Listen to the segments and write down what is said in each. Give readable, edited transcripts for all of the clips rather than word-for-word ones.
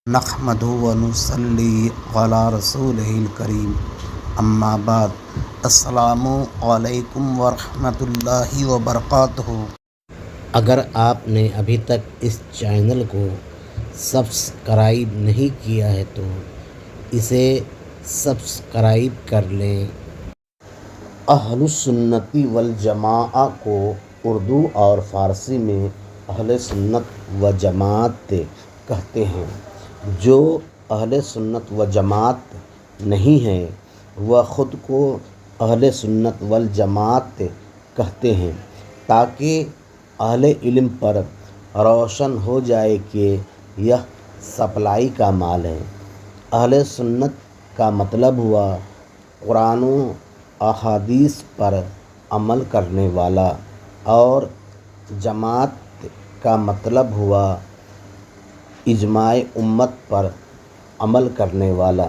نحمدہ ونصلی علی رسولہ الکریم اما بعد السلام علیکم ورحمۃ اللہ وبرکاتہ۔ اگر آپ نے ابھی تک اس چینل کو سبسکرائب نہیں کیا ہے تو اسے سبسکرائب کر لیں۔ اہل سنت والجماعہ کو اردو اور فارسی میں اہل سنت و جماعت کہتے ہیں۔ جو اہل سنت و جماعت نہیں ہیں وہ خود کو اہل سنت والجماعت کہتے ہیں، تاکہ اہل علم پر روشن ہو جائے کہ یہ سپلائی کا مال ہے۔ اہل سنت کا مطلب ہوا قرآن و احادیث پر عمل کرنے والا، اور جماعت کا مطلب ہوا اجماع امت پر عمل کرنے والا۔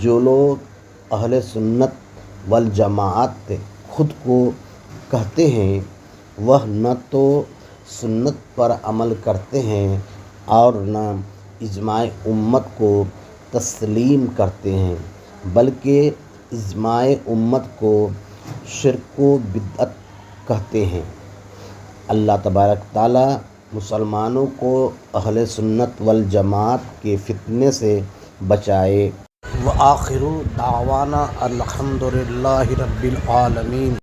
جو لوگ اہل سنت والجماعت خود کو کہتے ہیں وہ نہ تو سنت پر عمل کرتے ہیں اور نہ اجماع امت کو تسلیم کرتے ہیں، بلکہ اجماع امت کو شرک و بدعت کہتے ہیں۔ اللہ تبارک تعالیٰ مسلمانوں کو اہل سنت والجماعت کے فتنے سے بچائے۔ وآخر دعوانا الحمد للہ رب العالمین۔